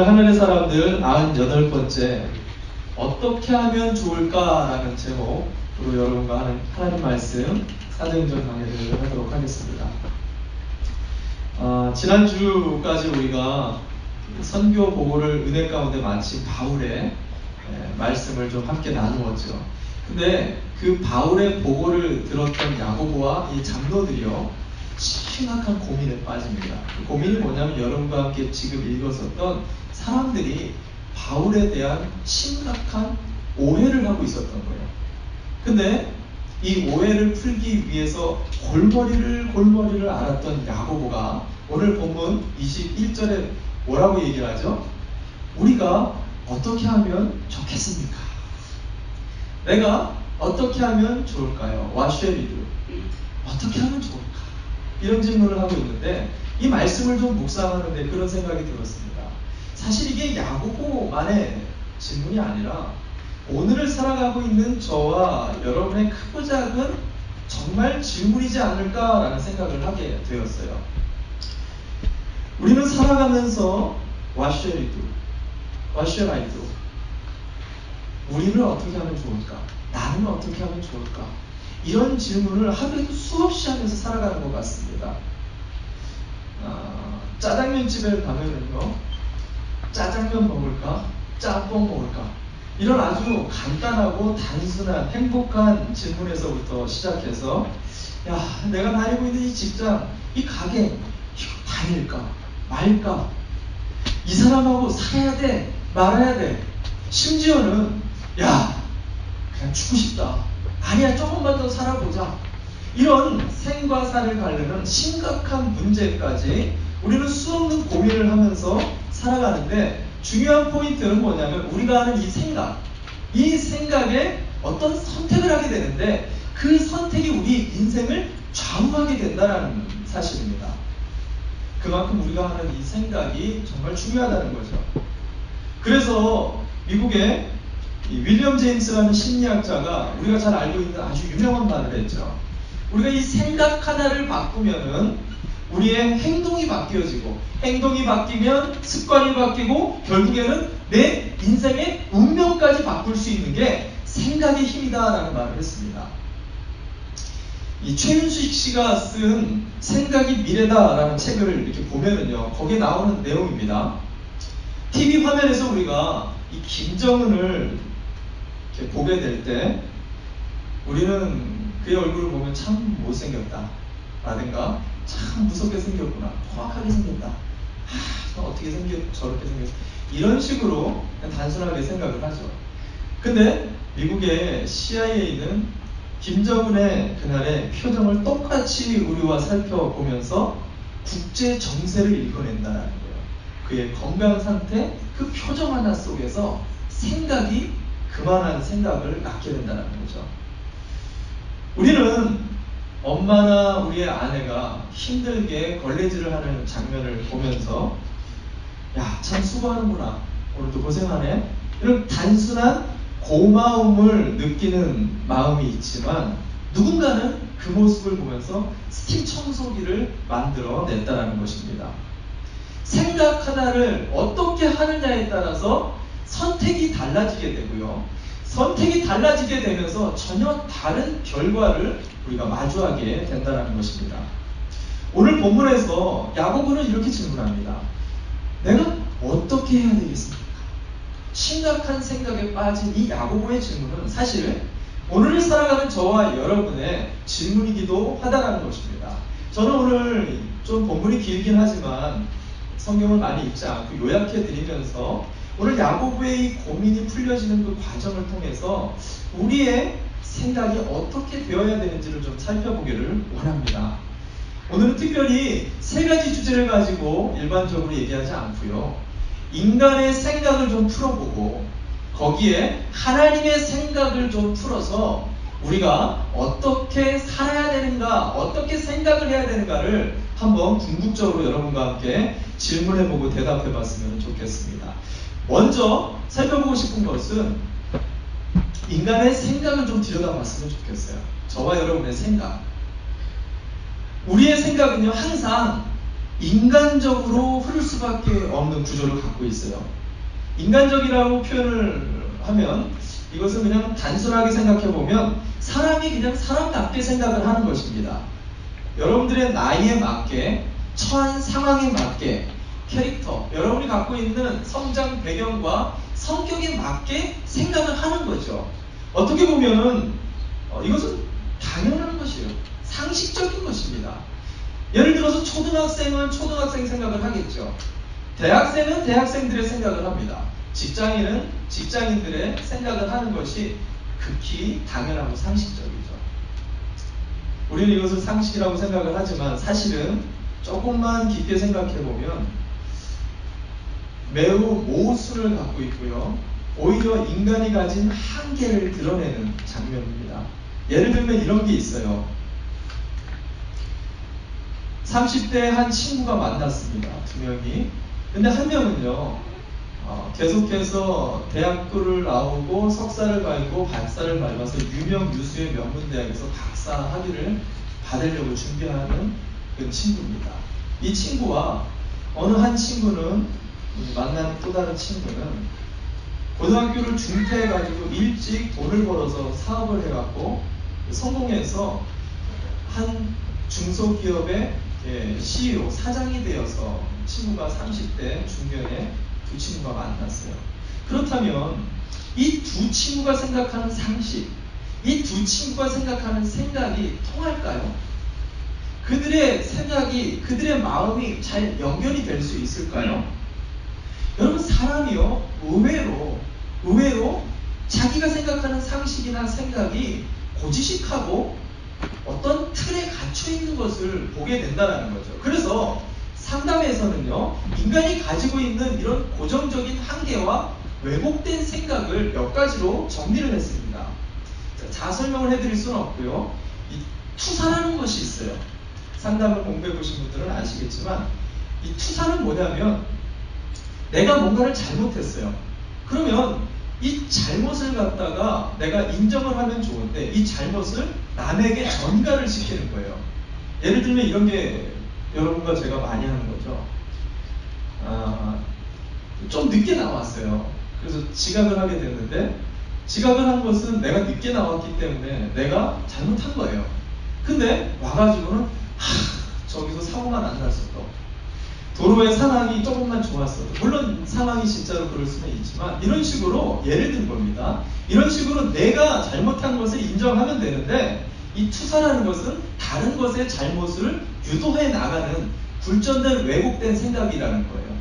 오늘 하늘의 사람들 98번째 어떻게 하면 좋을까라는 제목으로 여러분과 하는 하나님 말씀 사도행전 강해를 하도록 하겠습니다. 지난주까지 우리가 선교 보고를 은혜 가운데 마친 바울의 말씀을 좀 함께 나누었죠. 근데 그 바울의 보고를 들었던 야고보와 이 장로들이요, 심각한 고민에 빠집니다. 그 고민이 뭐냐면 여러분과 함께 지금 읽었었던 사람들이 바울에 대한 심각한 오해를 하고 있었던 거예요. 근데 이 오해를 풀기 위해서 골머리를 앓았던 야고보가 오늘 본문 21절에 뭐라고 얘기를 하죠? 우리가 어떻게 하면 좋겠습니까? 내가 어떻게 하면 좋을까요? What shall we do? 어떻게 하면 좋을까? 이런 질문을 하고 있는데 이 말씀을 좀 묵상하는데 그런 생각이 들었습니다. 사실 이게 야고보만의 질문이 아니라 오늘을 살아가고 있는 저와 여러분의 크고 작은 정말 질문이지 않을까라는 생각을 하게 되었어요. 우리는 살아가면서 What shall we do? What shall I do? 우리는 어떻게 하면 좋을까? 나는 어떻게 하면 좋을까? 이런 질문을 하루에도 수없이 하면서 살아가는 것 같습니다. 짜장면 집에 가면은요, 짜장면 먹을까? 짬뽕 먹을까? 이런 아주 간단하고 단순한 행복한 질문에서부터 시작해서 야, 내가 다니고 있는 이 직장, 이 가게 이거 다닐까? 말까? 이 사람하고 살아야 돼? 말아야 돼? 심지어는 야, 그냥 죽고 싶다. 아니야, 조금만 더 살아보자. 이런 생과 사를 가르는 심각한 문제까지 우리는 수없는 고민을 하면서 살아가는데 중요한 포인트는 뭐냐면 우리가 하는 이 생각에 어떤 선택을 하게 되는데 그 선택이 우리 인생을 좌우하게 된다는 사실입니다. 그만큼 우리가 하는 이 생각이 정말 중요하다는 거죠. 그래서 미국의 윌리엄 제임스라는 심리학자가 우리가 잘 알고 있는 아주 유명한 말을 했죠. 우리가 이 생각 하나를 바꾸면은 우리의 행동이 바뀌어지고, 행동이 바뀌면 습관이 바뀌고, 결국에는 내 인생의 운명까지 바꿀 수 있는 게 생각의 힘이다라는 말을 했습니다. 이 최윤식 씨가 쓴 생각이 미래다라는 책을 이렇게 보면은요, 거기에 나오는 내용입니다. TV 화면에서 우리가 이 김정은을 이렇게 보게 될 때 우리는 그의 얼굴을 보면 참 못생겼다 라든가 참 무섭게 생겼구나, 포악하게 생겼다, 어떻게 저렇게 생겼어, 이런 식으로 그냥 단순하게 생각을 하죠. 근데 미국의 CIA는 김정은의 그날의 표정을 똑같이 우리와 살펴보면서 국제 정세를 읽어낸다는 거예요. 그의 건강 상태, 그 표정 하나 속에서 생각이 그만한 생각을 낳게 된다는 거죠. 우리는 엄마나 우리의 아내가 힘들게 걸레질을 하는 장면을 보면서 야, 참 수고하는구나, 오늘도 고생하네, 이런 단순한 고마움을 느끼는 마음이 있지만 누군가는 그 모습을 보면서 스팀 청소기를 만들어 냈다는 것입니다. 생각 하나를 어떻게 하느냐에 따라서 선택이 달라지게 되고요, 선택이 달라지게 되면서 전혀 다른 결과를 우리가 마주하게 된다는 것입니다. 오늘 본문에서 야고보는 이렇게 질문합니다. 내가 어떻게 해야 되겠습니까? 심각한 생각에 빠진 이 야고보의 질문은 사실 오늘을 살아가는 저와 여러분의 질문이기도 하다는 것입니다. 저는 오늘 좀 본문이 길긴 하지만 성경을 많이 읽지 않고 요약해 드리면서 오늘 야고보의 이 고민이 풀려지는 그 과정을 통해서 우리의 생각이 어떻게 되어야 되는지를 좀 살펴보기를 원합니다. 오늘은 특별히 세 가지 주제를 가지고 일반적으로 얘기하지 않고요, 인간의 생각을 좀 풀어보고 거기에 하나님의 생각을 좀 풀어서 우리가 어떻게 살아야 되는가, 어떻게 생각을 해야 되는가를 한번 궁극적으로 여러분과 함께 질문해보고 대답해봤으면 좋겠습니다. 먼저 살펴보고 싶은 것은 인간의 생각을 좀 들여다봤으면 좋겠어요. 저와 여러분의 생각. 우리의 생각은요, 항상 인간적으로 흐를 수밖에 없는 구조를 갖고 있어요. 인간적이라고 표현을 하면 이것은 그냥 단순하게 생각해 보면 사람이 그냥 사람답게 생각을 하는 것입니다. 여러분들의 나이에 맞게, 처한 상황에 맞게, 캐릭터, 여러분이 갖고 있는 성장 배경과 성격에 맞게 생각을 하는 거죠. 어떻게 보면은 이것은 당연한 것이에요. 상식적인 것입니다. 예를 들어서 초등학생은 초등학생 생각을 하겠죠. 대학생은 대학생들의 생각을 합니다. 직장인은 직장인들의 생각을 하는 것이 극히 당연하고 상식적이죠. 우리는 이것을 상식이라고 생각을 하지만 사실은 조금만 깊게 생각해 보면 매우 모순을 갖고 있고요. 오히려 인간이 가진 한계를 드러내는 장면입니다. 예를 들면 이런 게 있어요. 30대 한 친구가 만났습니다. 두 명이. 근데 한 명은요. 계속해서 대학교를 나오고 석사를 밟고 박사를 밟아서 유명 유수의 명문대학에서 박사 학위를 받으려고 준비하는 그 친구입니다. 이 친구와 어느 한 친구는, 만난 또 다른 친구는 고등학교를 중퇴해가지고 일찍 돈을 벌어서 사업을 해갖고 성공해서 한 중소기업의 CEO, 사장이 되어서 친구가 30대 중년에 두 친구가 만났어요. 그렇다면 이 두 친구가 생각하는 상식, 이 두 친구가 생각하는 생각이 통할까요? 그들의 생각이, 그들의 마음이 잘 연결이 될 수 있을까요? 여러분, 사람이요, 의외로 자기가 생각하는 상식이나 생각이 고지식하고 어떤 틀에 갇혀 있는 것을 보게 된다는 거죠. 그래서 상담에서는요, 인간이 가지고 있는 이런 고정적인 한계와 왜곡된 생각을 몇 가지로 정리를 했습니다. 자, 설명을 해드릴 수는 없고요. 이 투사라는 것이 있어요. 상담을 공부해 보신 분들은 아시겠지만, 이 투사는 뭐냐면 내가 뭔가를 잘못했어요. 그러면 이 잘못을 갖다가 내가 인정을 하면 좋은데 이 잘못을 남에게 전가를 시키는 거예요. 예를 들면 이런 게 여러분과 제가 많이 하는 거죠. 좀 늦게 나왔어요. 그래서 지각을 하게 됐는데, 지각을 한 것은 내가 늦게 나왔기 때문에 내가 잘못한 거예요. 근데 와가지고는 저기서 사고가 안 났었어. 도로의 상황이 조금만 좋았어도, 물론 상황이 진짜로 그럴 수는 있지만 이런 식으로 예를 든 겁니다. 이런 식으로 내가 잘못한 것을 인정하면 되는데, 이 투사라는 것은 다른 것의 잘못을 유도해 나가는 굴절된 왜곡된 생각이라는 거예요.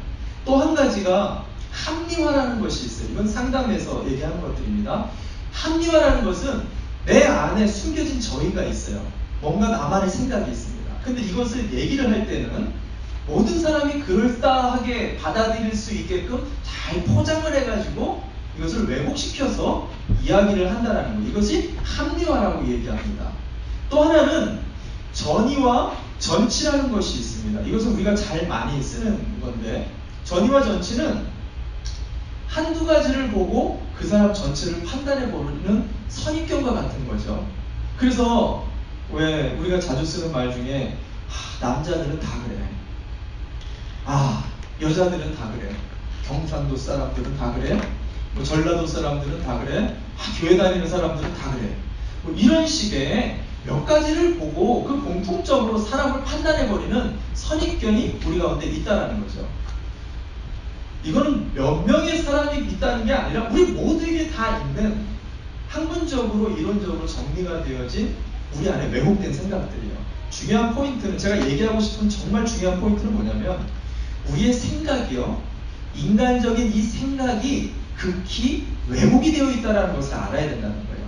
또 한 가지가 합리화라는 것이 있어요. 이건 상담에서 얘기하는 것들입니다. 합리화라는 것은 내 안에 숨겨진 저희가 있어요. 뭔가 나만의 생각이 있습니다. 근데 이것을 얘기를 할 때는 모든 사람이 그럴싸하게 받아들일 수 있게끔 잘 포장을 해가지고 이것을 왜곡시켜서 이야기를 한다는 거. 이것이 합리화라고 얘기합니다. 또 하나는 전이와 전치라는 것이 있습니다. 이것은 우리가 잘 많이 쓰는 건데, 전이와 전치는 한두 가지를 보고 그 사람 전체를 판단해 보는 선입견과 같은 거죠. 그래서 왜 우리가 자주 쓰는 말 중에 남자들은 다 그래, 여자들은 다 그래, 경상도 사람들은 다 그래, 뭐 전라도 사람들은 다 그래, 교회 다니는 사람들은 다 그래, 뭐 이런 식의 몇 가지를 보고 그 공통점으로 사람을 판단해버리는 선입견이 우리 가운데 있다는 거죠. 이거는 몇 명의 사람이 있다는 게 아니라 우리 모두에게 다 있는 학문적으로 이론적으로 정리가 되어진 우리 안에 왜곡된 생각들이에요. 중요한 포인트는, 제가 얘기하고 싶은 정말 중요한 포인트는 뭐냐면, 우리의 생각이요, 인간적인 이 생각이 극히 왜곡이 되어 있다는 것을 알아야 된다는 거예요.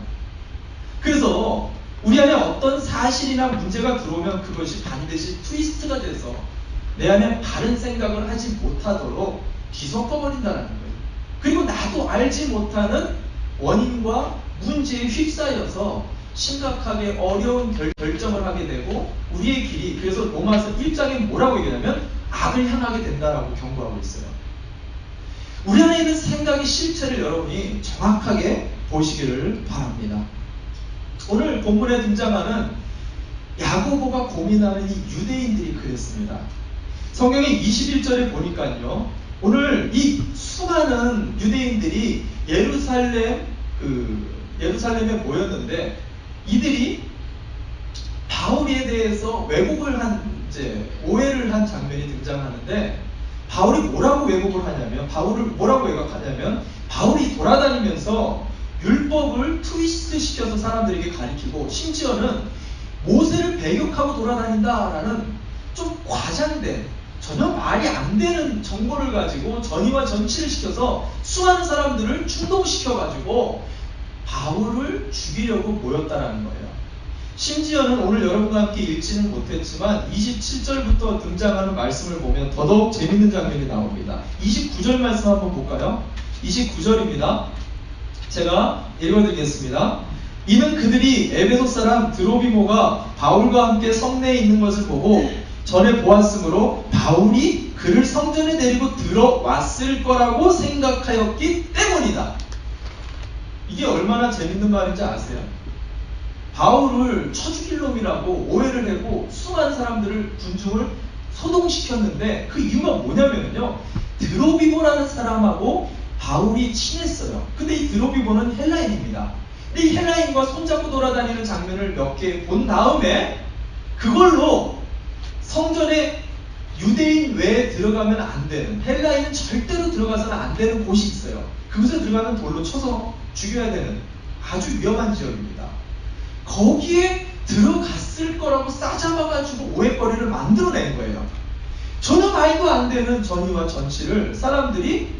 그래서 우리 안에 어떤 사실이나 문제가 들어오면 그것이 반드시 트위스트가 돼서 내 안에 바른 생각을 하지 못하도록 뒤섞어버린다는 거예요. 그리고 나도 알지 못하는 원인과 문제에 휩싸여서 심각하게 어려운 결정을 하게 되고 우리의 길이, 그래서 로마서 1장에 뭐라고 얘기하냐면 악을 향하게 된다라고 경고하고 있어요. 우리 안에 있는 생각의 실체를 여러분이 정확하게 보시기를 바랍니다. 오늘 본문에 등장하는 야고보가 고민하는 이 유대인들이 그랬습니다. 성경의 21절에 보니까요, 오늘 이 수많은 유대인들이 예루살렘에 모였는데, 이들이 바울에 대해서 오해를 한 장면이 등장하는데, 바울이 뭐라고 왜곡을 하냐면, 바울을 뭐라고 왜곡하냐면, 바울이 돌아다니면서 율법을 트위스트 시켜서 사람들에게 가리키고, 심지어는 모세를 배격하고 돌아다닌다라는 좀 과장된, 전혀 말이 안 되는 정보를 가지고 전이와 전치를 시켜서 수많은 사람들을 충동시켜가지고 바울을 죽이려고 모였다라는 거예요. 심지어는 오늘 여러분과 함께 읽지는 못했지만 27절부터 등장하는 말씀을 보면 더더욱 재밌는 장면이 나옵니다. 29절 말씀 한번 볼까요? 29절입니다. 제가 읽어드리겠습니다. 이는 그들이 에베소 사람 드로비모가 바울과 함께 성내에 있는 것을 보고 전에 보았으므로 바울이 그를 성전에 데리고 들어왔을 거라고 생각하였기 때문이다. 이게 얼마나 재밌는 말인지 아세요? 바울을 쳐 죽일 놈이라고 오해를 하고 수많은 사람들을, 군중을 소동시켰는데, 그 이유가 뭐냐면요, 드로비모라는 사람하고 바울이 친했어요. 근데 이 드로비모는 헬라인입니다. 근데 이 헬라인과 손잡고 돌아다니는 장면을 몇 개 본 다음에 그걸로 성전에 유대인 외에 들어가면 안 되는, 헬라인은 절대로 들어가서는 안 되는 곳이 있어요. 그곳에 들어가면 돌로 쳐서 죽여야 되는 아주 위험한 지역입니다. 거기에 들어갔을 거라고 싸잡아가지고 오해거리를 만들어낸 거예요. 전혀 말도 안 되는 전이와 전치를 사람들이,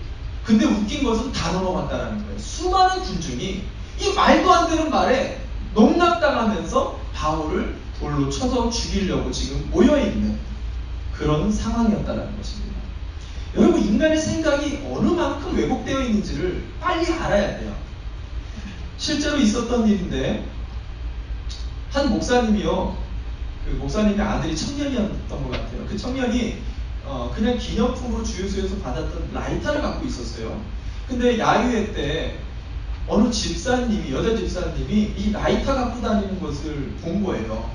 근데 웃긴 것은 다 넘어갔다는 거예요. 수많은 군중이 이 말도 안 되는 말에 농락당하면서 바울을 돌로 쳐서 죽이려고 지금 모여있는 그런 상황이었다는 것입니다. 여러분, 인간의 생각이 어느 만큼 왜곡되어 있는지를 빨리 알아야 돼요. 실제로 있었던 일인데, 한 목사님이요, 그 목사님의 아들이 청년이었던 것 같아요. 그 청년이 그냥 기념품으로 주유소에서 받았던 라이터를 갖고 있었어요. 근데 야유회 때 어느 집사님이, 여자 집사님이 이 라이터 갖고 다니는 것을 본 거예요.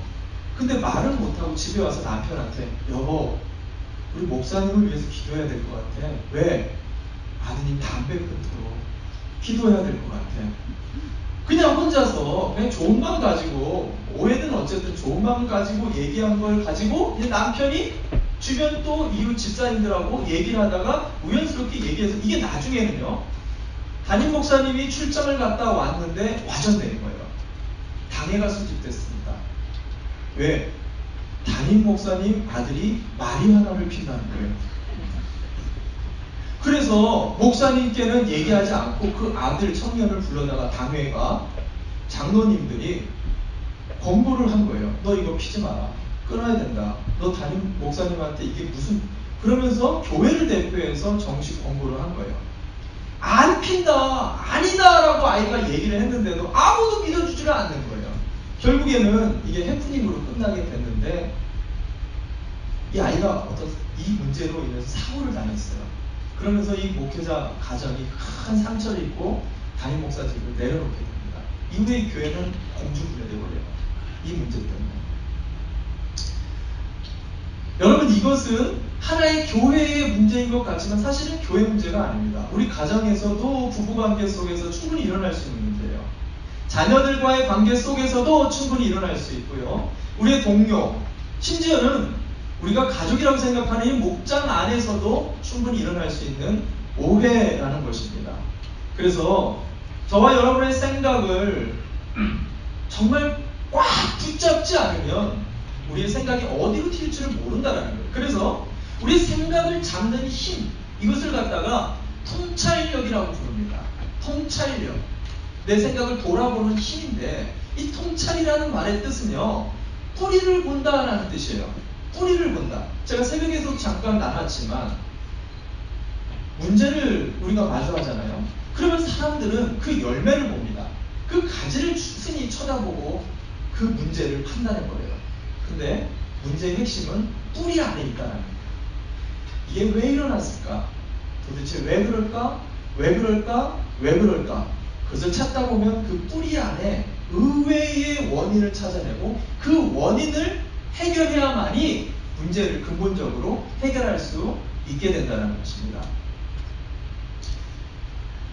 근데 말을 못하고 집에 와서 남편한테, 여보, 우리 목사님을 위해서 기도해야 될 것 같아. 왜? 아드님 담배 끊도록 기도해야 될 것 같아. 그냥 혼자서 그냥 좋은 마음 가지고, 오해는 어쨌든 좋은 마음 가지고 얘기한 걸 가지고, 이제 남편이 주변 또 이웃 집사님들하고 얘기를 하다가 우연스럽게 얘기해서, 이게 나중에는요, 담임 목사님이 출장을 갔다 왔는데 와전되는 거예요. 당회가 수집됐습니다. 왜? 담임 목사님 아들이 마리화나를 핀다는 거예요. 그래서 목사님께는 얘기하지 않고 그 아들 청년을 불러다가 당회가, 장로님들이 권고를 한 거예요. 너 이거 피지 마라. 끊어야 된다. 너 담임 목사님한테 이게 무슨, 그러면서 교회를 대표해서 정식 권고를 한 거예요. 안 핀다, 아니다 라고 아이가 얘기를 했는데도 아무도 믿어주지를 않는 거예요. 결국에는 이게 해프닝으로 끝나게 됐는데, 이 아이가 이 문제로 인해서 사고를 당했어요. 그러면서 이 목회자 가정이 큰 상처를 입고 담임 목사직을 내려놓게 됩니다. 이후에 교회는 공중분해되어버려요. 이 문제 때문에. 여러분, 이것은 하나의 교회의 문제인 것 같지만 사실은 교회 문제가 아닙니다. 우리 가정에서도, 부부관계 속에서 충분히 일어날 수 있는 문제예요. 자녀들과의 관계 속에서도 충분히 일어날 수 있고요. 우리의 동료, 심지어는 우리가 가족이라고 생각하는 이 목장 안에서도 충분히 일어날 수 있는 오해라는 것입니다. 그래서 저와 여러분의 생각을 정말 꽉 붙잡지 않으면 우리의 생각이 어디로 튈지를 모른다는 거예요. 그래서 우리 생각을 잡는 힘, 이것을 갖다가 통찰력이라고 부릅니다. 통찰력. 내 생각을 돌아보는 힘인데, 이 통찰이라는 말의 뜻은요, 뿌리를 본다라는 뜻이에요. 뿌리를 본다. 제가 새벽에도 잠깐 나눴지만, 문제를 우리가 마주하잖아요. 그러면 사람들은 그 열매를 봅니다. 그 가지를 순히 쳐다보고 그 문제를 판단해버려요. 근데 문제의 핵심은 뿌리 안에 있다는 거예요. 이게 왜 일어났을까? 도대체 왜 그럴까? 왜 그럴까? 왜 그럴까? 그것을 찾다 보면 그 뿌리 안에 의외의 원인을 찾아내고 그 원인을 해결해야만이 문제를 근본적으로 해결할 수 있게 된다는 것입니다.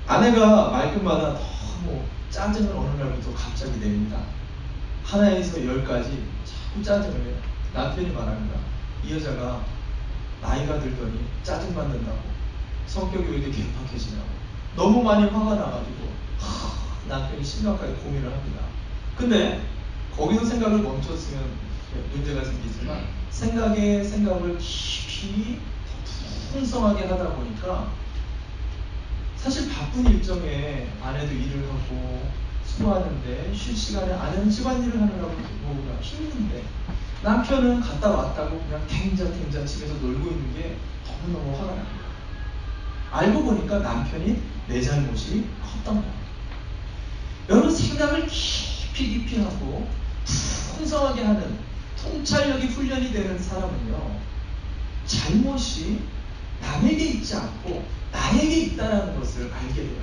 아내가 말끝마다 너무 짜증을 어느 날부터 갑자기 냅니다. 하나에서 10까지 자꾸 짜증을 해요. 남편이 말합니다. 이 여자가 나이가 들더니 짜증받는다고, 성격이 왜 이렇게 개팍해지냐고, 너무 많이 화가 나가지고 남편이 심각하게 고민을 합니다. 근데 거기서 생각을 멈췄으면 문제가 생기지만 생각을 깊이 풍성하게 하다 보니까 사실 바쁜 일정에 아내도 일을 하고 수고하는데 쉴 시간에 아내는 집안일을 하느라고 뭐가 힘든데 남편은 갔다 왔다고 그냥 탱자탱자 집에서 놀고 있는 게 너무너무 화가 납니다. 알고 보니까 남편이 내 잘못이 컸던 거예요. 여러분, 생각을 깊이 하고 풍성하게 하는 통찰력이 훈련이 되는 사람은요, 잘못이 남에게 있지 않고 나에게 있다는 것을 알게 돼요.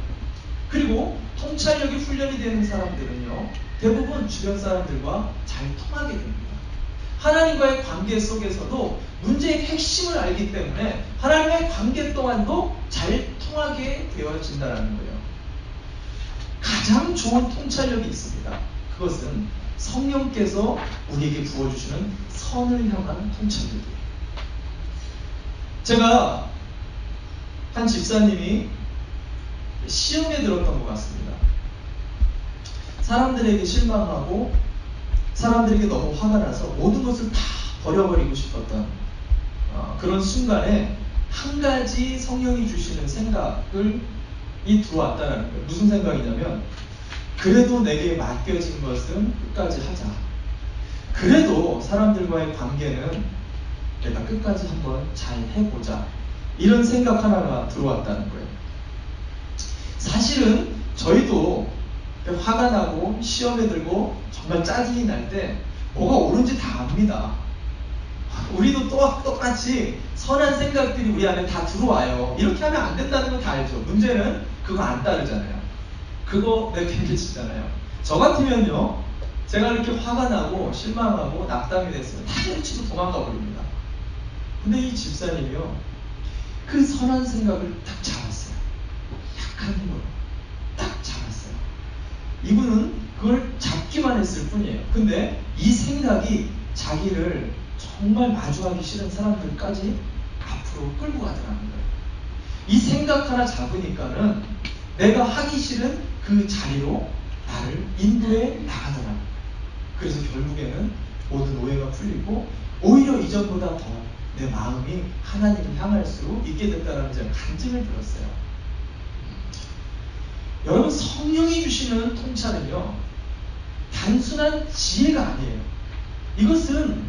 그리고 통찰력이 훈련이 되는 사람들은요, 대부분 주변 사람들과 잘 통하게 됩니다. 하나님과의 관계 속에서도 문제의 핵심을 알기 때문에 하나님과의 관계 동안도 잘 통하게 되어진다는 거예요. 가장 좋은 통찰력이 있습니다. 그것은 성령께서 우리에게 부어주시는 선을 향한 통찰력이에요. 제가 한 집사님이 시험에 들었던 것 같습니다. 사람들에게 실망하고 사람들에게 너무 화가 나서 모든 것을 다 버려버리고 싶었던 그런 순간에 한 가지 성령이 주시는 생각이 들어왔다는 거예요. 무슨 생각이냐면, 그래도 내게 맡겨진 것은 끝까지 하자. 그래도 사람들과의 관계는 내가 끝까지 한번 잘 해보자. 이런 생각 하나가 들어왔다는 거예요. 사실은 저희도 화가 나고 시험에 들고 정말 짜증이 날 때 뭐가 옳은지 다 압니다. 우리도 똑같이 선한 생각들이 우리 안에 다 들어와요. 이렇게 하면 안 된다는 건 다 알죠. 문제는 그거 안 따르잖아요. 그거 내팽개치잖아요. 저 같으면요, 제가 이렇게 화가 나고 실망하고 낙담이 됐으면 당연히 치고 도망가 버립니다. 근데 이 집사님이요, 그 선한 생각을 딱 잡았어요. 약한 힘으로 딱 잡았어요. 이분은 그걸 잡기만 했을 뿐이에요. 근데 이 생각이 자기를 정말 마주하기 싫은 사람들까지 앞으로 끌고 가더라는 거예요. 이 생각 하나 잡으니까는 내가 하기 싫은 그 자리로 나를 인도해 나가더라는 거예요. 그래서 결국에는 모든 오해가 풀리고 오히려 이전보다 더 내 마음이 하나님을 향할 수 있게 됐다는 제가 간증을 들었어요. 여러분, 성령이 주시는 통찰은요, 단순한 지혜가 아니에요. 이것은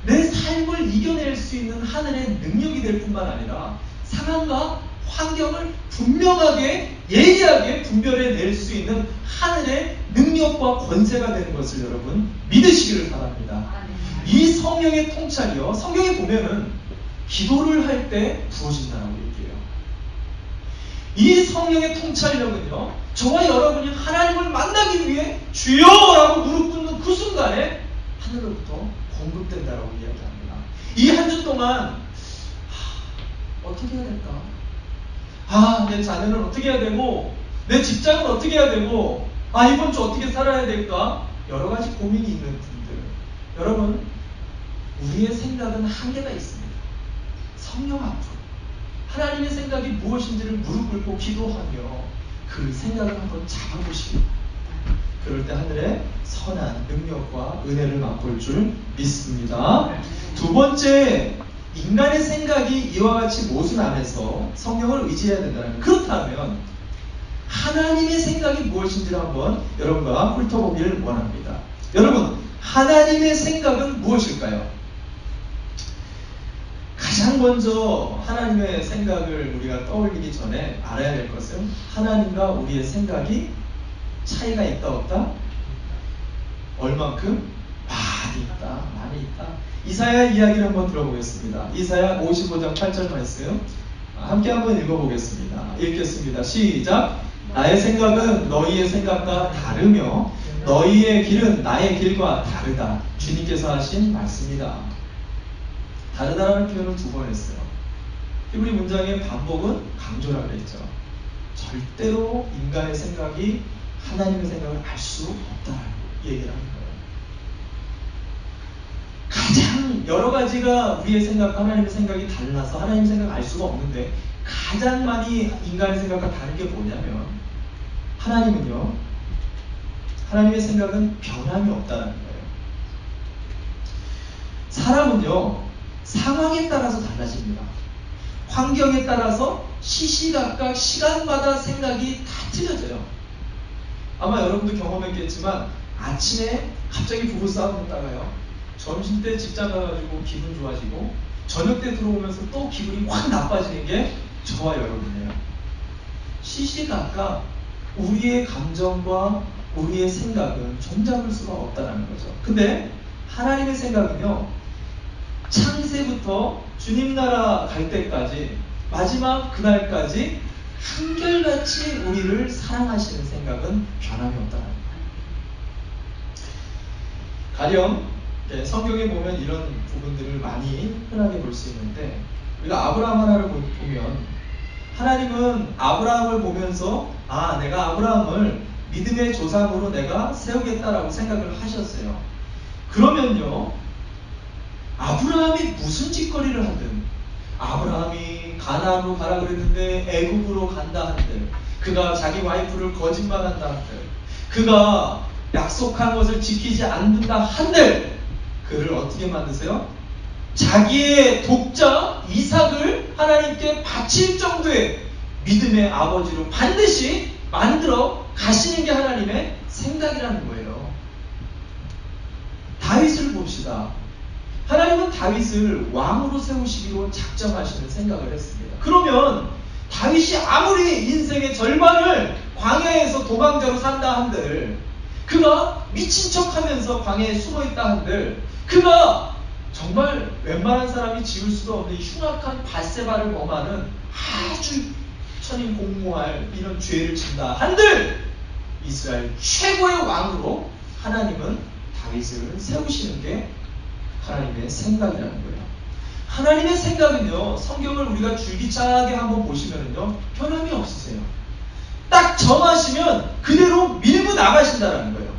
내 삶을 이겨낼 수 있는 하늘의 능력이 될 뿐만 아니라 상황과 환경을 분명하게 예리하게 분별해낼 수 있는 하늘의 능력과 권세가 되는 것을 여러분 믿으시기를 바랍니다. 이 성령의 통찰이요, 성경에 보면은 기도를 할 때 부어진다라고 얘기해요. 이 성령의 통찰력은요, 저와 여러분이 하나님을 만나기 위해 주여라고 무릎 꿇는 그 순간에 하늘로부터 공급된다라고 이야기합니다. 이 한 주 동안 어떻게 해야 될까? 내 자녀는 어떻게 해야 되고, 내 직장은 어떻게 해야 되고, 이번 주 어떻게 살아야 될까? 여러 가지 고민이 있는 분들, 여러분, 우리의 생각은 한계가 있습니다. 성령 앞으로 하나님의 생각이 무엇인지를 무릎 꿇고 기도하며 그 생각을 한번 잡아보시기, 그럴 때 하늘의 선한 능력과 은혜를 맛볼 줄 믿습니다. 두 번째, 인간의 생각이 이와 같이 모순 안에서 성령을 의지해야 된다는, 그렇다면 하나님의 생각이 무엇인지를 한번 여러분과 훑어보기를 원합니다. 여러분, 하나님의 생각은 무엇일까요? 가장 먼저 하나님의 생각을 우리가 떠올리기 전에 알아야 될 것은, 하나님과 우리의 생각이 차이가 있다 없다? 얼만큼? 많이 있다. 많이 있다. 이사야 이야기를 한번 들어보겠습니다. 이사야 55장 8절 말씀 함께 한번 읽어보겠습니다. 읽겠습니다. 시작. 나의 생각은 너희의 생각과 다르며 너희의 길은 나의 길과 다르다. 주님께서 하신 말씀이다. 다르다라는 표현을 2번 했어요. 히브리 문장의 반복은 강조라고 그랬죠. 절대로 인간의 생각이 하나님의 생각을 알 수 없다라고 얘기를 하는 거예요. 가장 여러 가지가 우리의 생각과 하나님의 생각이 달라서 하나님의 생각을 알 수가 없는데 가장 많이 인간의 생각과 다른 게 뭐냐면 하나님은요, 하나님의 생각은 변함이 없다는 거예요. 사람은요, 상황에 따라서 달라집니다. 환경에 따라서 시시각각 시간마다 생각이 다 틀려져요. 아마 여러분도 경험했겠지만 아침에 갑자기 부부싸움 했다가요, 점심때 직장 가가지고 기분 좋아지고 저녁 때 들어오면서 또 기분이 확 나빠지는 게 저와 여러분이에요. 시시각각 우리의 감정과 우리의 생각은 종잡을 수가 없다는 거죠. 근데 하나님의 생각은요, 창세부터 주님 나라 갈 때까지 마지막 그날까지 한결같이 우리를 사랑하시는 생각은 변함이 없다는 거예요. 가령 성경에 보면 이런 부분들을 많이 흔하게 볼 수 있는데, 우리가 아브라함 하나를 보면 하나님은 아브라함을 보면서 내가 아브라함을 믿음의 조상으로 내가 세우겠다라고 생각을 하셨어요. 그러면요, 아브라함이 무슨 짓거리를 하든, 아브라함이 가나안으로 가라 그랬는데 애굽으로 간다 한들, 그가 자기 와이프를 거짓말한다 한들, 그가 약속한 것을 지키지 않는다 한들, 그를 어떻게 만드세요? 자기의 독자 이삭을 하나님께 바칠 정도의 믿음의 아버지로 반드시 만들어 가시는 게 하나님의 생각이라는 거예요. 다윗을 봅시다. 하나님은 다윗을 왕으로 세우시기로 작정하시는 생각을 했습니다. 그러면 다윗이 아무리 인생의 절반을 광야에서 도망자로 산다 한들, 그가 미친 척하면서 광야에 숨어있다 한들, 그가 정말 웬만한 사람이 지을 수도 없는 흉악한 밧세바를 범하는 아주 천인공모할 이런 죄를 진다 한들, 이스라엘 최고의 왕으로 하나님은 다윗을 세우시는 게 하나님의 생각이라는 거예요. 하나님의 생각은요, 성경을 우리가 줄기차게 한번 보시면요, 변함이 없으세요. 딱 정하시면 그대로 밀고 나가신다는 거예요.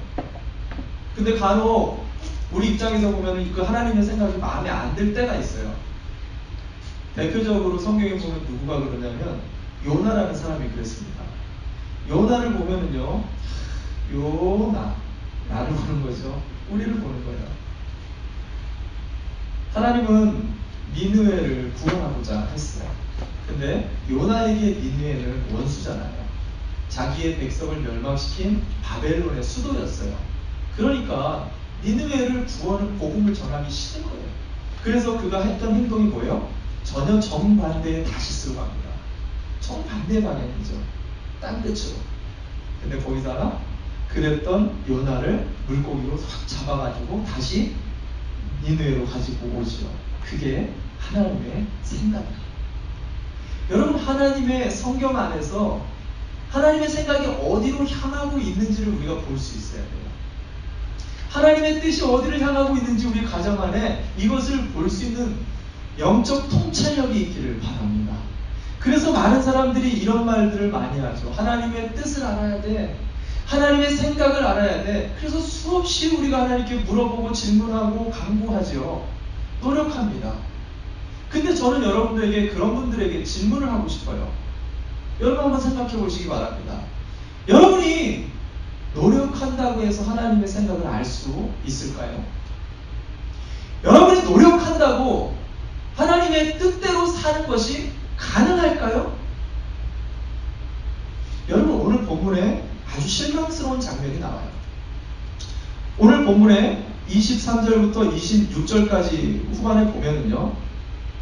근데 간혹 우리 입장에서 보면 그 하나님의 생각이 마음에 안 들 때가 있어요. 대표적으로 성경에 보면 누구가 그러냐면 요나라는 사람이 그랬습니다. 요나를 보면은요, 요나, 나를 보는 거죠. 우리를 보는 거예요. 하나님은 니느웨를 구원하고자 했어요. 근데 요나에게 니느웨는 원수잖아요. 자기의 백성을 멸망시킨 바벨론의 수도였어요. 그러니까 니느웨를 복음을 전하기 싫은 거예요. 그래서 그가 했던 행동이 뭐예요? 전혀 정반대의 다시스로 갑니다. 정반대 방향이죠. 딴 끝으로. 근데 거기다가 그랬던 요나를 물고기로 확 잡아가지고 다시 니느웨로 가지고 오죠. 그게 하나님의 생각입니다. 여러분, 하나님의 성경 안에서 하나님의 생각이 어디로 향하고 있는지를 우리가 볼 수 있어야 돼요. 하나님의 뜻이 어디를 향하고 있는지 우리 가정 안에 이것을 볼 수 있는 영적 통찰력이 있기를 바랍니다. 그래서 많은 사람들이 이런 말들을 많이 하죠. 하나님의 뜻을 알아야 돼. 하나님의 생각을 알아야 돼. 그래서 수없이 우리가 하나님께 물어보고 질문하고 간구하죠. 노력합니다. 근데 저는 여러분들에게, 그런 분들에게 질문을 하고 싶어요. 여러분 한번 생각해 보시기 바랍니다. 여러분이 노력한다고 해서 하나님의 생각을 알 수 있을까요? 여러분이 노력한다고 하나님의 뜻대로 사는 것이 가능할까요? 여러분, 오늘 본문에 아주 실망스러운 장면이 나와요. 오늘 본문에 23절부터 26절까지 후반에 보면은요,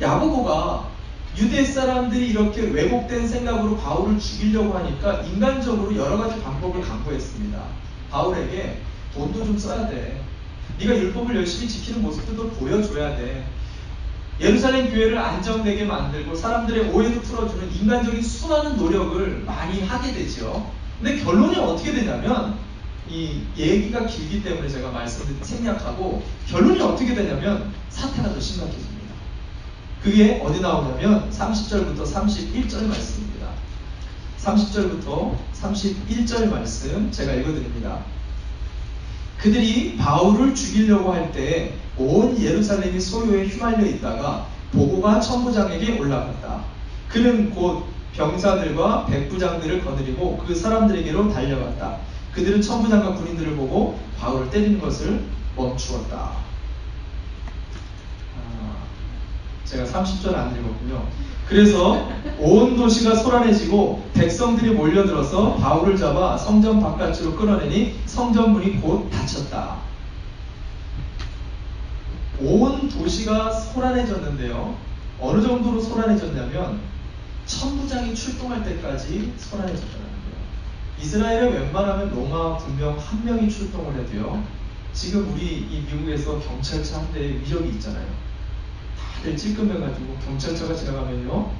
야고보가 유대 사람들이 이렇게 왜곡된 생각으로 바울을 죽이려고 하니까 인간적으로 여러 가지 방법을 강구했습니다. 바울에게 돈도 좀 써야 돼. 네가 율법을 열심히 지키는 모습도 보여줘야 돼. 예루살렘 교회를 안정되게 만들고 사람들의 오해도 풀어주는 인간적인 수많은 노력을 많이 하게 되죠. 근데 결론이 어떻게 되냐면, 이 얘기가 길기 때문에 제가 말씀을 생략하고, 결론이 어떻게 되냐면 사태가 더 심각해집니다. 그게 어디 나오냐면 30절부터 31절 말씀입니다. 30절부터 31절 말씀 제가 읽어드립니다. 그들이 바울을 죽이려고 할 때 온 예루살렘이 소요에 휘말려 있다가 보고가 천부장에게 올라갔다. 그는 곧 병사들과 백부장들을 거느리고 그 사람들에게로 달려갔다. 그들은 천부장과 군인들을 보고 바울을 때리는 것을 멈추었다. 제가 30절 안 읽었군요. 그래서 온 도시가 소란해지고 백성들이 몰려들어서 바울을 잡아 성전 바깥으로 끌어내니 성전문이 곧 닫혔다. 온 도시가 소란해졌는데요. 어느 정도로 소란해졌냐면 천부장이 출동할 때까지 소란해졌다는 거예요. 이스라엘에 웬만하면 로마 군병 한 명이 출동을 해도요. 지금 우리 이 미국에서 경찰차 한 대의 위력이 있잖아요. 다들 찔끔해가지고 경찰차가 지나가면요.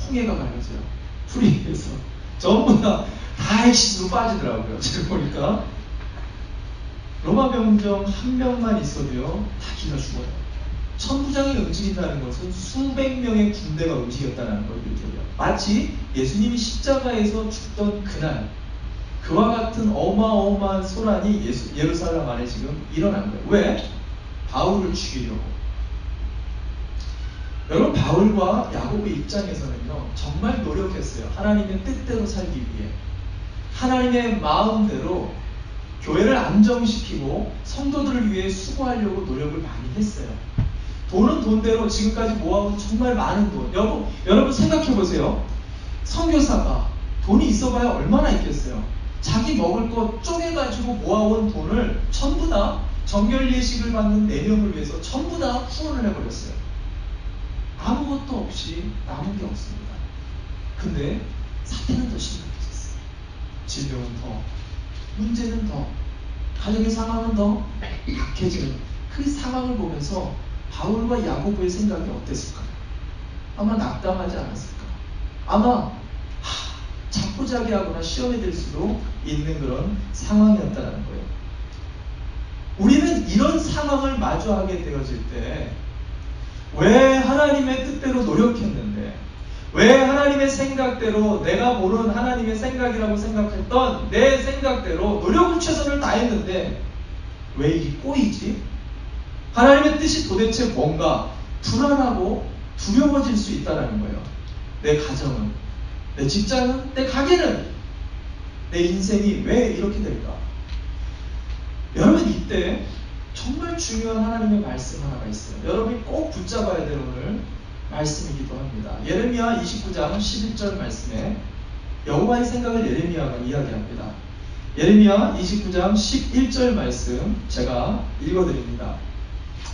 홍해가 갈라져요. 프리에서 전부 다 핵시스로 빠지더라고요. 제가 보니까 로마 병정 한 명만 있어도요. 다 기가 죽어요. 천부장이 움직인다는 것은 수백 명의 군대가 움직였다는 걸 얘기해요. 마치 예수님이 십자가에서 죽던 그날 그와 같은 어마어마한 소란이 예루살렘 안에 지금 일어난 거예요. 왜? 바울을 죽이려고. 여러분, 바울과 야고보의 입장에서는요, 정말 노력했어요. 하나님의 뜻대로 살기 위해. 하나님의 마음대로 교회를 안정시키고 성도들을 위해 수고하려고 노력을 많이 했어요. 돈은 돈대로 지금까지 모아온 정말 많은 돈. 여러분 생각해 보세요. 선교사가 돈이 있어봐야 얼마나 있겠어요. 자기 먹을 거 쪼개가지고 모아온 돈을 전부 다 정결 예식을 받는 4명을 위해서 전부 다 후원을 해버렸어요. 아무것도 없이 남은 게 없습니다. 근데 사태는 더 심각해졌어요. 질병은 더, 문제는 더, 가정의 상황은 더 악해지는 그 상황을 보면서 바울과 야고보의 생각이 어땠을까요? 아마 낙담하지 않았을까? 아마 자포자기하거나 시험에 들 수도 있는 그런 상황이었다는 거예요. 우리는 이런 상황을 마주하게 되어질 때 왜 하나님의 뜻대로 노력했는데, 왜 하나님의 생각대로, 내가 모르는 하나님의 생각이라고 생각했던 내 생각대로 노력을 최선을 다했는데 왜 일이 꼬이지? 하나님의 뜻이 도대체 뭔가 불안하고 두려워질 수 있다는 거예요. 내 가정은, 내 직장은, 내 가게는, 내 인생이 왜 이렇게 될까? 여러분, 이때 정말 중요한 하나님의 말씀 하나가 있어요. 여러분이 꼭 붙잡아야 될 오늘 말씀이기도 합니다. 예레미야 29장 11절 말씀에 여호와의 생각을 예레미야가 이야기합니다. 예레미야 29장 11절 말씀 제가 읽어드립니다.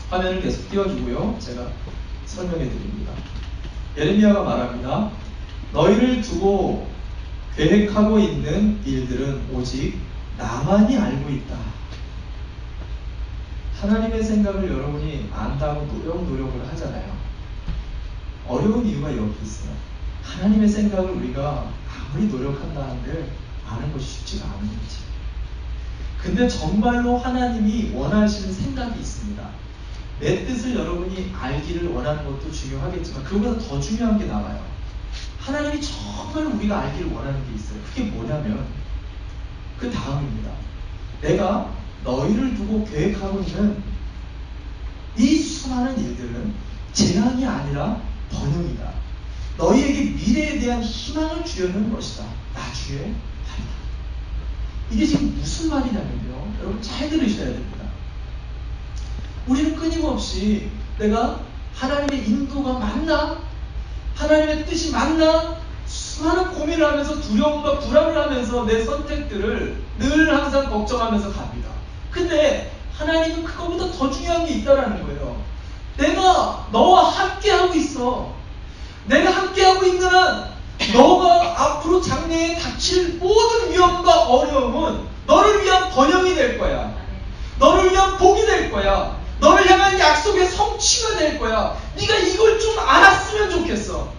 화면을 계속 띄워주고요. 제가 설명해드립니다. 예레미야가 말합니다. 너희를 두고 계획하고 있는 일들은 오직 나만이 알고 있다. 하나님의 생각을 여러분이 안다고 노력을 하잖아요. 어려운 이유가 여기 있어요. 하나님의 생각을 우리가 아무리 노력한다 한들 아는 것이 쉽지가 않은 거지. 근데 정말로 하나님이 원하시는 생각이 있습니다. 내 뜻을 여러분이 알기를 원하는 것도 중요하겠지만 그거보다 더 중요한 게 남아요. 하나님이 정말 우리가 알기를 원하는 게 있어요. 그게 뭐냐면 그 다음입니다. 내가 너희를 두고 계획하고 있는 이 수많은 일들은 재앙이 아니라 번영이다. 너희에게 미래에 대한 희망을 주려는 것이다. 나주의 달이다. 이게 지금 무슨 말이냐면요. 여러분 잘 들으셔야 됩니다. 우리는 끊임없이 내가 하나님의 인도가 맞나? 하나님의 뜻이 맞나? 수많은 고민을 하면서 두려움과 불안을 하면서 내 선택들을 늘 항상 걱정하면서 갑니다. 근데 하나님은 그거보다 더 중요한 게 있다라는 거예요. 내가 너와 함께하고 있어. 내가 함께하고 있는 한 너가 앞으로 장래에 닥칠 모든 위험과 어려움은 너를 위한 번영이 될 거야. 너를 위한 복이 될 거야. 너를 향한 약속의 성취가 될 거야. 네가 이걸 좀 알았으면 좋겠어.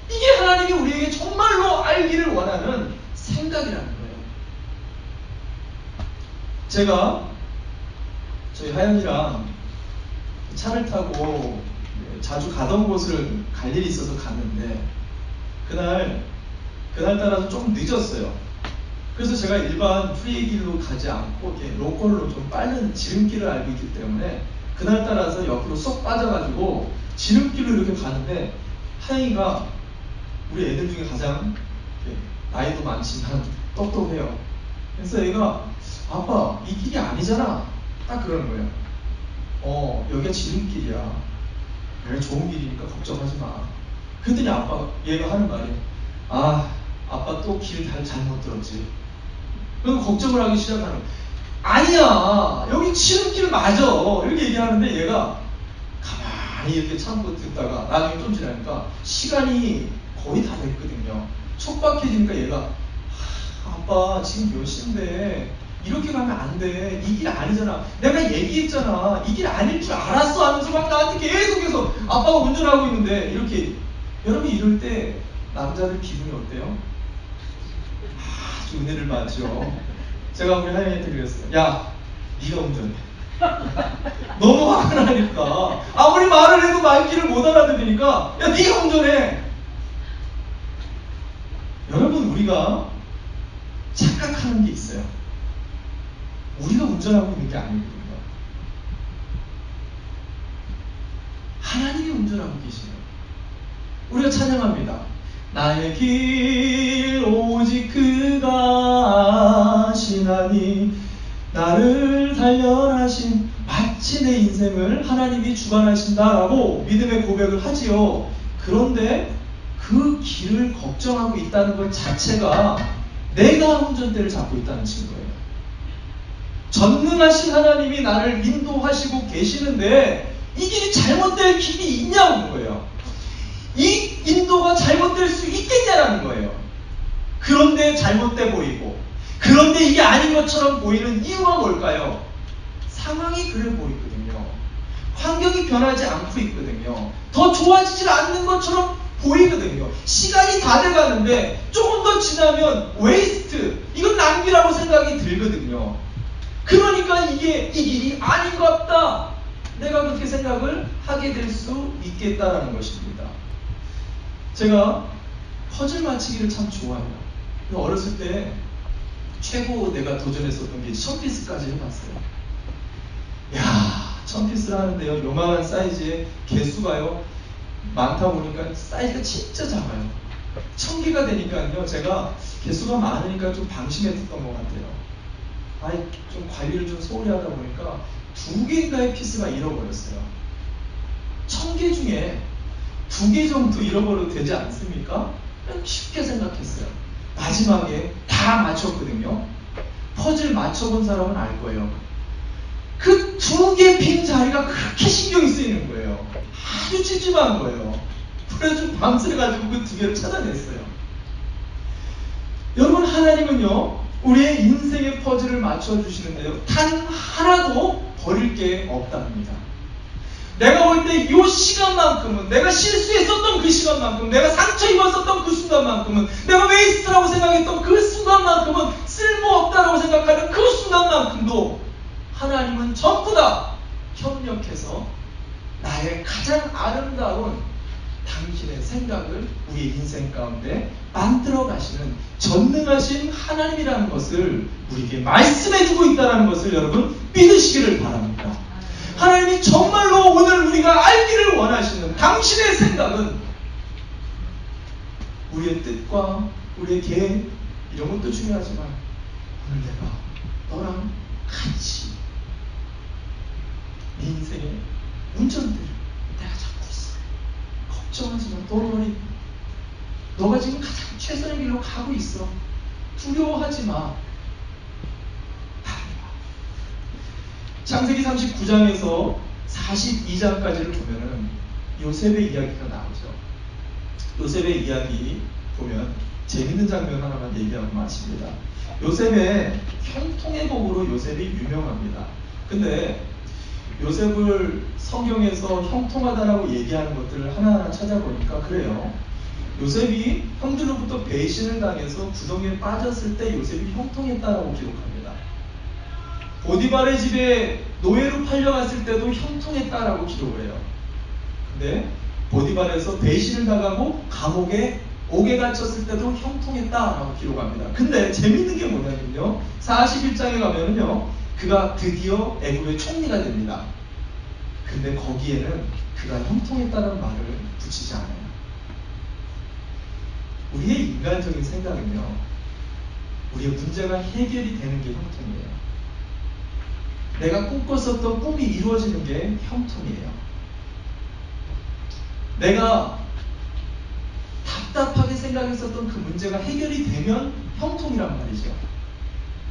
이게 하나님이 우리에게 정말로 알기를 원하는 생각이라는 거예요. 제가 저희 하연이랑 차를 타고 자주 가던 곳을 갈 일이 있어서 갔는데 그날 따라서 조금 늦었어요. 그래서 제가 일반 프리웨이 길로 가지 않고 이렇게 로컬로 좀 빠른 지름길을 알고 있기 때문에 그날따라서 옆으로 쏙 빠져가지고 지름길로 이렇게 가는데 하영이가 우리 애들 중에 가장 나이도 많지만 똑똑해요. 그래서 얘가 아빠 이 길이 아니잖아 딱 그러는 거예요. 여기가 지름길이야. 여기 좋은 길이니까 걱정하지 마. 그랬더니 얘가 하는 말이 아빠 또 길 잘못 들었지. 그럼 걱정을 하기 시작하는 거야. 아니야 여기 지름길 맞아 이렇게 얘기하는데 얘가 가만히 이렇게 참고 듣다가 나중에 좀 지나니까 시간이 거의 다 됐거든요. 촉박해지니까 얘가 아빠 지금 몇 시인데 이렇게 가면 안 돼. 이 길 아니잖아. 내가 얘기했잖아. 이 길 아닐 줄 알았어 하면서 막 나한테 계속해서 아빠가 운전하고 있는데 이렇게 여러분 이럴 때 남자들 기분이 어때요? 아주 은혜를 받죠. 제가 우리 하영이한테 그랬어요. 야 네가 운전해. 너무 화가 나니까 아무리 말을 해도 말귀를 못 알아들으니까 야 네가 운전해. 여러분 우리가 착각하는 게 있어요. 우리가 운전하고 있는 게 아니거든요. 하나님이 운전하고 계시네요. 우리가 찬양합니다. 나의 길 오직 그가 아시나니 나를 단련하신 마치 내 인생을 하나님이 주관하신다라고 믿음의 고백을 하지요. 그런데 그 길을 걱정하고 있다는 것 자체가 내가 운전대를 잡고 있다는 증거예요. 전능하신 하나님이 나를 인도하시고 계시는데 이 길이 잘못될 길이 있냐는 거예요. 이 인도가 잘못될 수 있겠냐라는 거예요. 그런데 잘못돼 보이고 그런데 이게 아닌 것처럼 보이는 이유가 뭘까요? 상황이 그래 보이거든요. 환경이 변하지 않고 있거든요. 더 좋아지질 않는 것처럼 보이거든요. 시간이 다 돼가는데 조금 더 지나면 웨이스트, 이건 낭비라고 생각이 들거든요. 그러니까 이 길이 아닌 것 같다. 내가 그렇게 생각을 하게 될 수 있겠다라는 것입니다. 제가 퍼즐 맞히기를 참 좋아해요. 어렸을 때 최고 내가 도전했었던 게 1000피스까지 해봤어요. 야, 1000피스를 하는데요. 요만한 사이즈의 개수가요. 많다 보니까 사이즈가 진짜 작아요. 1000개가 되니까요. 제가 개수가 많으니까 좀 방심했던 것 같아요. 좀 관리를 좀 소홀히 하다 보니까 2개인가의 피스가 잃어버렸어요. 1000개 중에 2개 정도 잃어버려도 되지 않습니까? 쉽게 생각했어요. 마지막에 다 맞췄거든요. 퍼즐 맞춰본 사람은 알 거예요. 그 2개 빈 자리가 그렇게 신경이 쓰이는 거예요. 아주 찝찝한 거예요. 그래서 좀 밤새가지고 그 2개를 찾아냈어요. 여러분 하나님은요 우리의 인생의 퍼즐을 맞춰주시는데요 단 하나도 버릴 게 없답니다. 내가 볼 때 이 시간만큼은, 내가 실수했었던 그 시간만큼, 내가 상처 입었었던 그 순간만큼은, 내가 웨이스트라고 생각했던 그 순간만큼은, 쓸모없다라고 생각하는 그 순간만큼도 하나님은 전부 다 협력해서 나의 가장 아름다운 당신의 생각을 우리 인생 가운데 만들어 가시는 전능하신 하나님이라는 것을 우리에게 말씀해 주고 있다는 것을 여러분 믿으시기를 바랍니다. 하나님이 정말로 오늘 우리가 알기를 원하시는 당신의 생각은 우리의 뜻과 우리의 계획 이런 것도 중요하지만 오늘 내가 너랑 같이 네 인생의 운전대를 내가 잡고 있어. 걱정하지 마. 너가 지금 가장 최선의 길로 가고 있어. 두려워하지 마. 창세기 39장에서 42장까지를 보면은 요셉의 이야기가 나오죠. 요셉의 이야기 보면 재밌는 장면 하나만 얘기하고 마칩니다. 요셉의 형통의 복으로 요셉이 유명합니다. 근데 요셉을 성경에서 형통하다라고 얘기하는 것들을 하나하나 찾아보니까 그래요. 요셉이 형들로부터 배신을 당해서 구덩이에 빠졌을 때 요셉이 형통했다라고 기록합니다. 보디발의 집에 노예로 팔려갔을 때도 형통했다라고 기록을 해요. 근데 보디발에서 배신을 당하고 감옥에 옥에 갇혔을 때도 형통했다라고 기록합니다. 근데 재밌는 게 뭐냐면요, 41장에 가면은요, 그가 드디어 애굽의 총리가 됩니다. 근데 거기에는 그가 형통했다는 말을 붙이지 않아요. 우리의 인간적인 생각은요, 우리의 문제가 해결이 되는 게 형통이에요. 내가 꿈꿨었던 꿈이 이루어지는 게 형통이에요. 내가 답답하게 생각했었던 그 문제가 해결이 되면 형통이란 말이죠.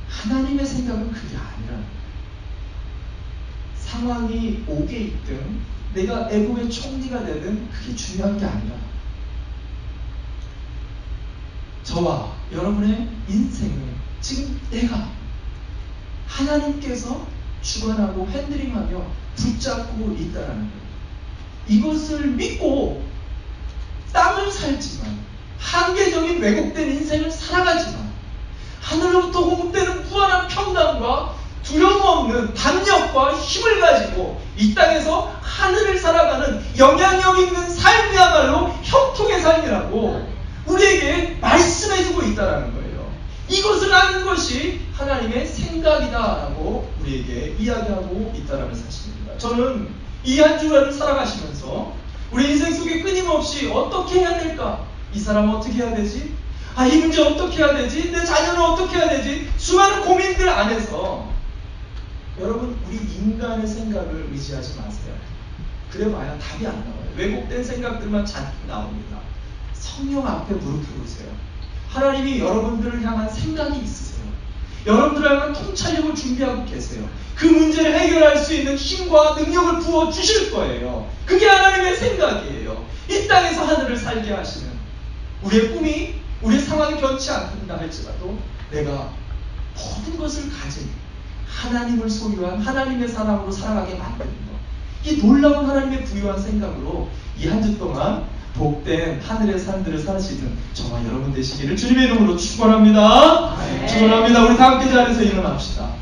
하나님의 생각은 그게 아니라는 거예요. 상황이 옥에 있든 내가 애굽의 총리가 되든 그게 중요한 게 아니라, 저와 여러분의 인생을 지금 내가 하나님께서 주관하고 핸들링하며 붙잡고 있다는 거예요. 이것을 믿고 땅을 살지만, 한계적인 왜곡된 인생을 살아가지만, 하늘로부터 공급되는 무한한 평강과 두려움 없는 담력과 힘을 가지고 이 땅에서 하늘을 살아가는 영향력 있는 삶이야말로 형통의 삶이라고 우리에게 말씀해주고 있다는 거예요. 이것을 아는 것이 하나님의 생각이다라고 우리에게 이야기하고 있다는 사실입니다. 저는 이 한 주간을 살아가시면서 우리 인생 속에 끊임없이 어떻게 해야 될까? 이 사람은 어떻게 해야 되지? 이 문제 어떻게 해야 되지? 내 자녀는 어떻게 해야 되지? 수많은 고민들 안에서, 여러분, 우리 인간의 생각을 의지하지 마세요. 그래봐야 답이 안 나와요. 왜곡된 생각들만 잔뜩 나옵니다. 성령 앞에 무릎 꿇으세요. 하나님이 여러분들을 향한 생각이 있으세요. 여러분들을 향한 통찰력을 준비하고 계세요. 그 문제를 해결할 수 있는 힘과 능력을 부어 주실 거예요. 그게 하나님의 생각이에요. 이 땅에서 하늘을 살게 하시는, 우리의 꿈이, 우리의 상황이 변치 않는다 할지라도 내가 모든 것을 가진 하나님을 소유한 하나님의 사람으로 살아가게 만드는 것, 이 놀라운 하나님의 부유한 생각으로 이 한 주 동안 복된 하늘의 삶들을 사시는 저와 여러분 되시기를 주님의 이름으로 축원합니다. 축원합니다. 우리 다 함께 자리에서 일어납시다.